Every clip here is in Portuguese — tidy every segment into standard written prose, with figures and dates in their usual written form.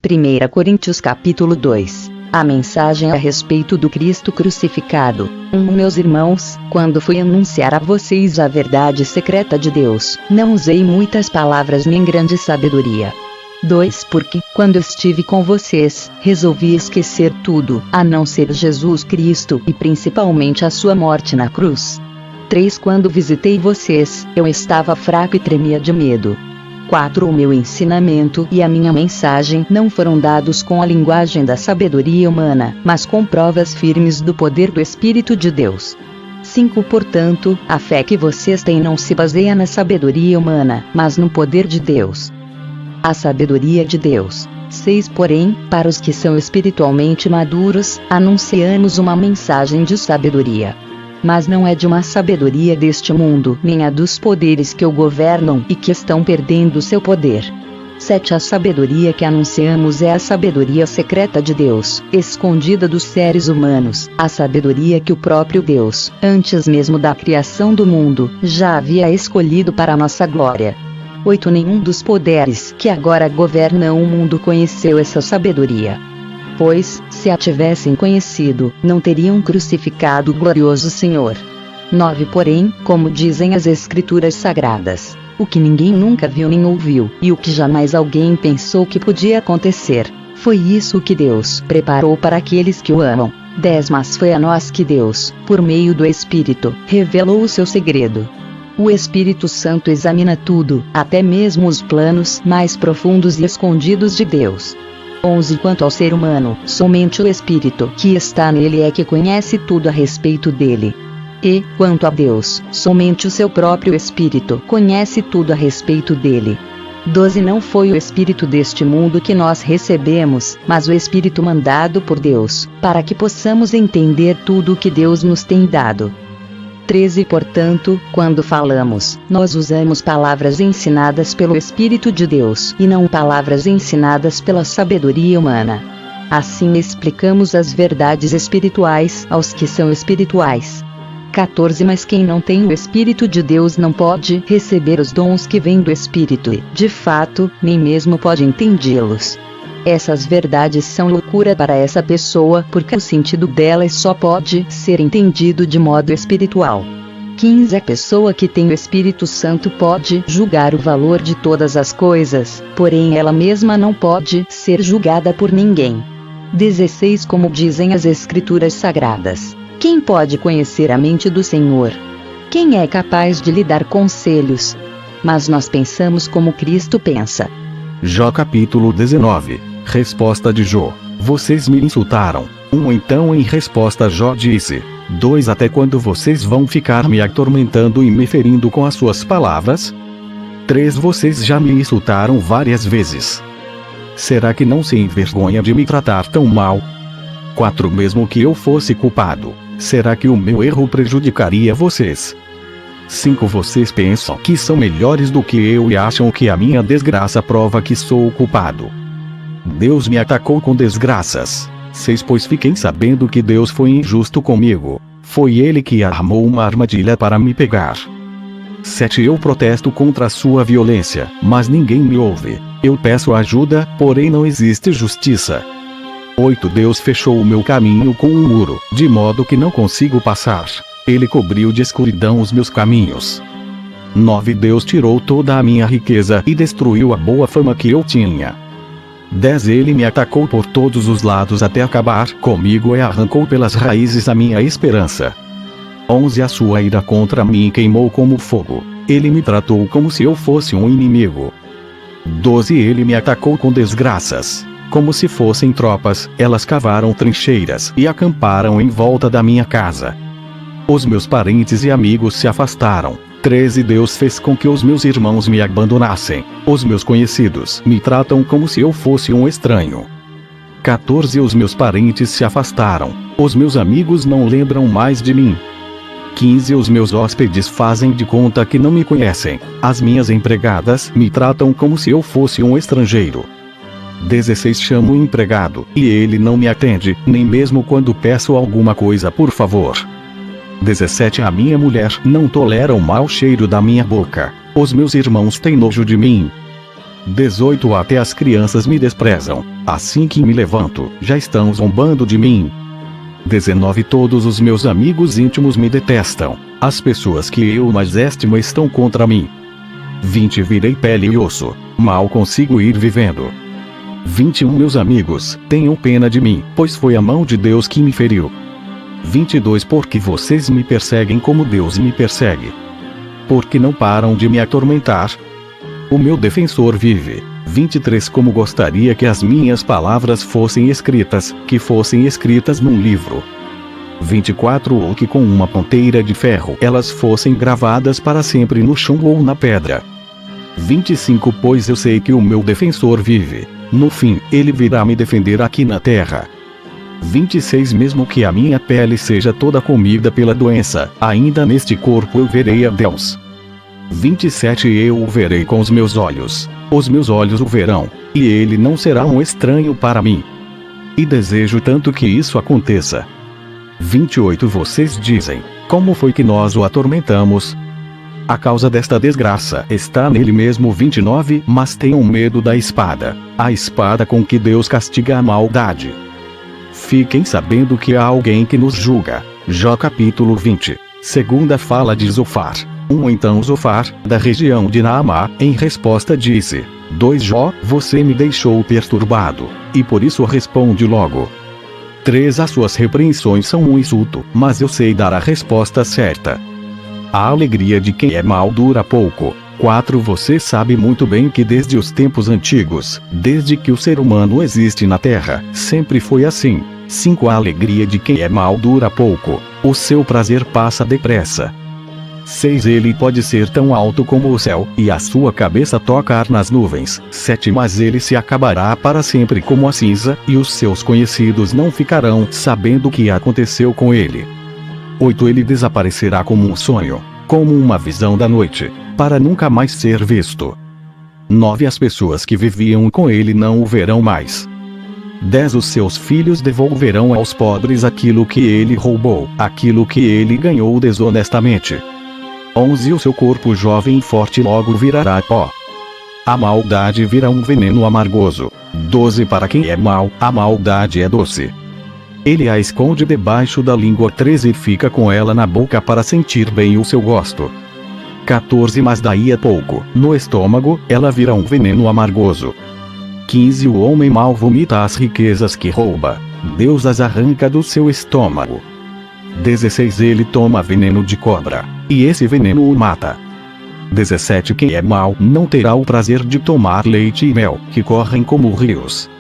1 Coríntios capítulo 2. A mensagem a respeito do Cristo crucificado. Meus irmãos, quando fui anunciar a vocês a verdade secreta de Deus, não usei muitas palavras nem grande sabedoria. 2. Porque, quando estive com vocês, resolvi esquecer tudo, a não ser Jesus Cristo e principalmente a sua morte na cruz. 3. Quando visitei vocês, eu estava fraco e tremia de medo. 4. O meu ensinamento e a minha mensagem não foram dados com a linguagem da sabedoria humana, mas com provas firmes do poder do Espírito de Deus. 5. Portanto, a fé que vocês têm não se baseia na sabedoria humana, mas no poder de Deus. A sabedoria de Deus. 6. Porém, para os que são espiritualmente maduros, anunciamos uma mensagem de sabedoria. Mas não é de uma sabedoria deste mundo, nem a dos poderes que o governam e que estão perdendo seu poder. 7. A sabedoria que anunciamos é a sabedoria secreta de Deus, escondida dos seres humanos, a sabedoria que o próprio Deus, antes mesmo da criação do mundo, já havia escolhido para a nossa glória. 8. Nenhum dos poderes que agora governam o mundo conheceu essa sabedoria. Pois, se a tivessem conhecido, não teriam crucificado o glorioso Senhor. 9. Porém, como dizem as Escrituras Sagradas, o que ninguém nunca viu nem ouviu, e o que jamais alguém pensou que podia acontecer, foi isso que Deus preparou para aqueles que o amam. 10. Mas foi a nós que Deus, por meio do Espírito, revelou o seu segredo. O Espírito Santo examina tudo, até mesmo os planos mais profundos e escondidos de Deus. 11. Quanto ao ser humano, somente o Espírito que está nele é que conhece tudo a respeito dele. E, quanto a Deus, somente o seu próprio Espírito conhece tudo a respeito dele. 12. Não foi o Espírito deste mundo que nós recebemos, mas o Espírito mandado por Deus, para que possamos entender tudo o que Deus nos tem dado. 13. Portanto, quando falamos, nós usamos palavras ensinadas pelo Espírito de Deus e não palavras ensinadas pela sabedoria humana. Assim explicamos as verdades espirituais aos que são espirituais. 14. Mas quem não tem o Espírito de Deus não pode receber os dons que vêm do Espírito e, de fato, nem mesmo pode entendê-los. Essas verdades são loucura para essa pessoa porque o sentido delas só pode ser entendido de modo espiritual. 15. A pessoa que tem o Espírito Santo pode julgar o valor de todas as coisas, porém ela mesma não pode ser julgada por ninguém. 16. Como dizem as Escrituras Sagradas, quem pode conhecer a mente do Senhor? Quem é capaz de lhe dar conselhos? Mas nós pensamos como Cristo pensa. Jó capítulo 19. Resposta de Jó: vocês me insultaram. Então em resposta Jó disse: 2. Até quando vocês vão ficar me atormentando e me ferindo com as suas palavras? 3. Vocês já me insultaram várias vezes. Será que não se envergonha de me tratar tão mal? 4. Mesmo que eu fosse culpado, será que o meu erro prejudicaria vocês? 5. Vocês pensam que são melhores do que eu e acham que a minha desgraça prova que sou o culpado. Deus me atacou com desgraças. 6. Pois fiquem sabendo que Deus foi injusto comigo. Foi Ele que armou uma armadilha para me pegar. 7. Eu protesto contra a sua violência, mas ninguém me ouve. Eu peço ajuda, porém não existe justiça. 8. Deus fechou o meu caminho com um muro, de modo que não consigo passar. Ele cobriu de escuridão os meus caminhos. 9. Deus tirou toda a minha riqueza e destruiu a boa fama que eu tinha. 10. Ele me atacou por todos os lados até acabar comigo e arrancou pelas raízes a minha esperança. 11. A sua ira contra mim queimou como fogo. Ele me tratou como se eu fosse um inimigo. 12. Ele me atacou com desgraças. Como se fossem tropas, elas cavaram trincheiras e acamparam em volta da minha casa. Os meus parentes e amigos se afastaram. 13. Deus fez com que os meus irmãos me abandonassem. Os meus conhecidos me tratam como se eu fosse um estranho. 14. Os meus parentes se afastaram. Os meus amigos não lembram mais de mim. 15. Os meus hóspedes fazem de conta que não me conhecem. As minhas empregadas me tratam como se eu fosse um estrangeiro. 16. Chamo o empregado, e ele não me atende, nem mesmo quando peço alguma coisa por favor. 17. A minha mulher não tolera o mau cheiro da minha boca. Os meus irmãos têm nojo de mim. 18 Até as crianças me desprezam. Assim que me levanto, já estão zombando de mim. 19 Todos os meus amigos íntimos me detestam. As pessoas que eu mais estimo estão contra mim. 20 Virei pele e osso. Mal consigo ir vivendo. 21 Meus amigos, tenham pena de mim, pois foi a mão de Deus que me feriu. 22 Porque vocês me perseguem como Deus me persegue. Porque não param de me atormentar. O meu defensor vive. 23 Como gostaria que as minhas palavras fossem escritas, que fossem escritas num livro. 24 Ou que com uma ponteira de ferro elas fossem gravadas para sempre no chumbo ou na pedra. 25 Pois eu sei que o meu defensor vive. No fim, ele virá me defender aqui na terra. 26 Mesmo que a minha pele seja toda comida pela doença, ainda neste corpo eu verei a Deus. 27 Eu o verei com os meus olhos o verão, e ele não será um estranho para mim. E desejo tanto que isso aconteça. 28 Vocês dizem, como foi que nós o atormentamos? A causa desta desgraça está nele mesmo. 29 Mas tenham medo da espada, a espada com que Deus castiga a maldade. Fiquem sabendo que há alguém que nos julga. Jó capítulo 20. Segunda fala de Zofar. Então Zofar, da região de Naamá, em resposta disse: 2 Jó, você me deixou perturbado, e por isso responde logo. 3 As suas repreensões são um insulto, mas eu sei dar a resposta certa. A alegria de quem é mau dura pouco. 4 Você sabe muito bem que desde os tempos antigos, desde que o ser humano existe na terra, sempre foi assim. 5 A alegria de quem é mau dura pouco, o seu prazer passa depressa. 6 Ele pode ser tão alto como o céu, e a sua cabeça tocar nas nuvens. 7 Mas ele se acabará para sempre como a cinza, e os seus conhecidos não ficarão sabendo o que aconteceu com ele. 8 Ele desaparecerá como um sonho, como uma visão da noite, para nunca mais ser visto. 9 As pessoas que viviam com ele não o verão mais. 10 Os seus filhos devolverão aos pobres aquilo que ele roubou, aquilo que ele ganhou desonestamente. 11 O seu corpo jovem e forte logo virará pó. A maldade vira um veneno amargoso. 12 Para quem é mau, a maldade é doce. Ele a esconde debaixo da língua. 13 Fica com ela na boca para sentir bem o seu gosto. 14 Mas daí a pouco, no estômago, ela vira um veneno amargoso. 15 O homem mau vomita as riquezas que rouba. Deus as arranca do seu estômago. 16 Ele toma veneno de cobra, e esse veneno o mata. 17 Quem é mau não terá o prazer de tomar leite e mel, que correm como rios.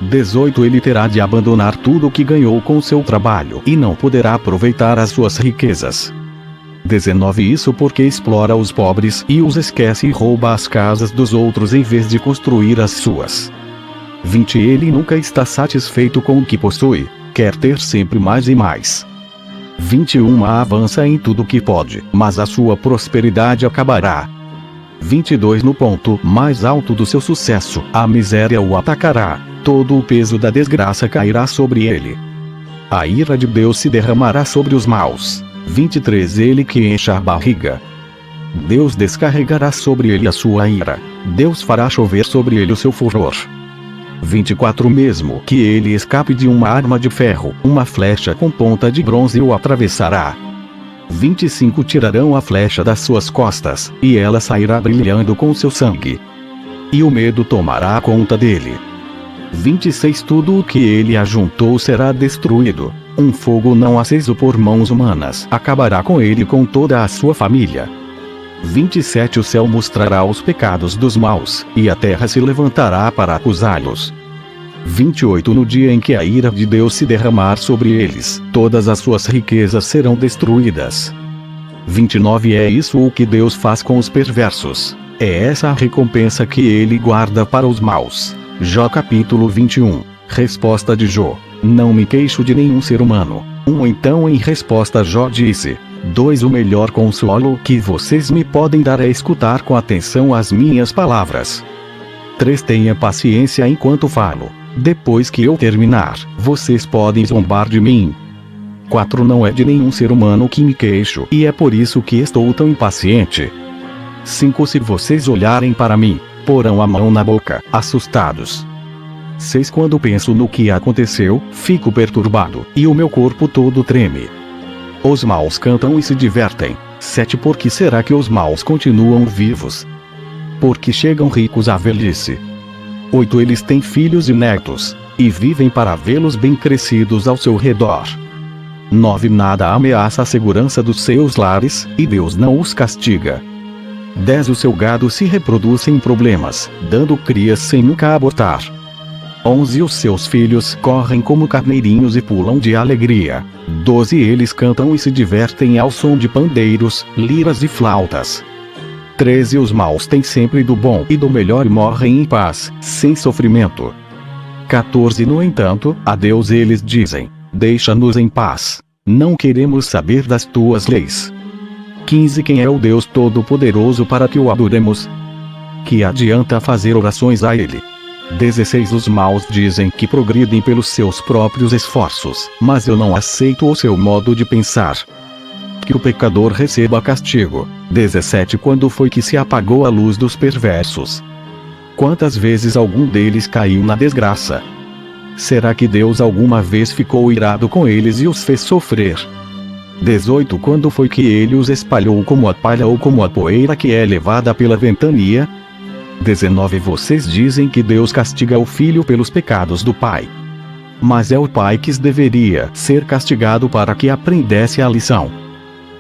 18 Ele terá de abandonar tudo o que ganhou com seu trabalho, e não poderá aproveitar as suas riquezas. 19 Isso porque explora os pobres e os esquece e rouba as casas dos outros em vez de construir as suas. 20 Ele nunca está satisfeito com o que possui, quer ter sempre mais e mais. 21 Avança em tudo que pode, mas a sua prosperidade acabará. 22 No ponto mais alto do seu sucesso, a miséria o atacará, todo o peso da desgraça cairá sobre ele. A ira de Deus se derramará sobre os maus. 23 Ele que enche a barriga. Deus descarregará sobre ele a sua ira. Deus fará chover sobre ele o seu furor. 24 Mesmo que ele escape de uma arma de ferro, uma flecha com ponta de bronze o atravessará. 25 Tirarão a flecha das suas costas, e ela sairá brilhando com seu sangue. E o medo tomará conta dele. 26 Tudo o que ele ajuntou será destruído. Um fogo não aceso por mãos humanas acabará com ele e com toda a sua família. 27 O céu mostrará os pecados dos maus, e a terra se levantará para acusá-los. 28 No dia em que a ira de Deus se derramar sobre eles, todas as suas riquezas serão destruídas. 29 É isso o que Deus faz com os perversos. É essa a recompensa que ele guarda para os maus. Jó capítulo 21. Resposta de Jó. Não me queixo de nenhum ser humano. Então em resposta Jó disse: 2 O melhor consolo que vocês me podem dar é escutar com atenção as minhas palavras. 3 Tenha paciência enquanto falo. Depois que eu terminar, vocês podem zombar de mim. 4 Não é de nenhum ser humano que me queixo, e é por isso que estou tão impaciente. 5 Se vocês olharem para mim, porão a mão na boca, assustados. 6. Quando penso no que aconteceu, fico perturbado, e o meu corpo todo treme. Os maus cantam e se divertem. 7. Por que será que os maus continuam vivos? Porque chegam ricos à velhice. 8. Eles têm filhos e netos, e vivem para vê-los bem crescidos ao seu redor. 9. Nada ameaça a segurança dos seus lares, e Deus não os castiga. 10. O seu gado se reproduz sem problemas, dando crias sem nunca abortar. 11. Os seus filhos correm como carneirinhos e pulam de alegria. 12. Eles cantam e se divertem ao som de pandeiros, liras e flautas. 13. Os maus têm sempre do bom e do melhor e morrem em paz, sem sofrimento. 14. No entanto, a Deus eles dizem: deixa-nos em paz. Não queremos saber das tuas leis. 15. Quem é o Deus Todo-Poderoso para que o adoremos? Que adianta fazer orações a Ele? 16. Os maus dizem que progridem pelos seus próprios esforços, mas eu não aceito o seu modo de pensar. Que o pecador receba castigo. 17. Quando foi que se apagou a luz dos perversos? Quantas vezes algum deles caiu na desgraça? Será que Deus alguma vez ficou irado com eles e os fez sofrer? 18. Quando foi que ele os espalhou como a palha ou como a poeira que é levada pela ventania? 19. Vocês dizem que Deus castiga o filho pelos pecados do pai. Mas é o pai que deveria ser castigado para que aprendesse a lição.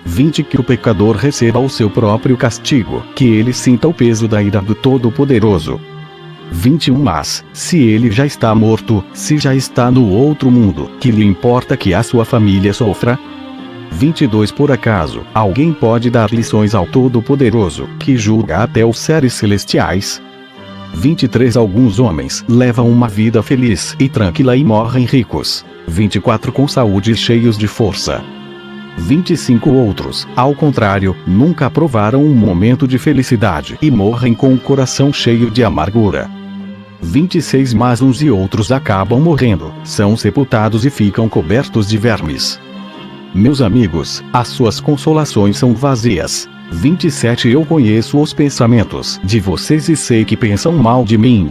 20. Que o pecador receba o seu próprio castigo, que ele sinta o peso da ira do Todo-Poderoso. 21. Mas, se ele já está morto, se já está no outro mundo, que lhe importa que a sua família sofra? 22. Por acaso, alguém pode dar lições ao Todo-Poderoso, que julga até os seres celestiais? 23. Alguns homens levam uma vida feliz e tranquila e morrem ricos. 24. Com saúde e cheios de força. 25. Outros, ao contrário, nunca provaram um momento de felicidade e morrem com o coração cheio de amargura. 26. Mas uns e outros acabam morrendo, são sepultados e ficam cobertos de vermes. Meus amigos, as suas consolações são vazias. 27. Eu conheço os pensamentos de vocês e sei que pensam mal de mim.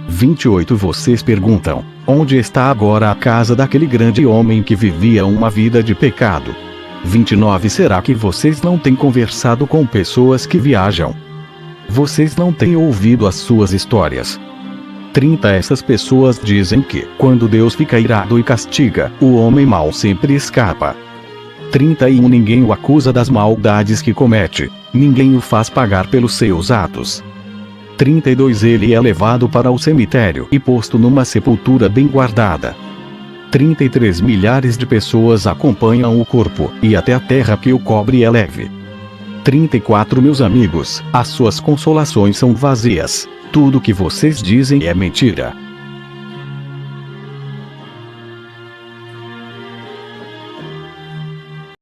28. Vocês perguntam: onde está agora a casa daquele grande homem que vivia uma vida de pecado? 29. Será que vocês não têm conversado com pessoas que viajam? Vocês não têm ouvido as suas histórias? 30. Essas pessoas dizem que, quando Deus fica irado e castiga, o homem mau sempre escapa. 31. Ninguém o acusa das maldades que comete, ninguém o faz pagar pelos seus atos. 32. Ele é levado para o cemitério e posto numa sepultura bem guardada. 33. Milhares de pessoas acompanham o corpo, e até a terra que o cobre é leve. 34. Meus amigos, as suas consolações são vazias. Tudo que vocês dizem é mentira.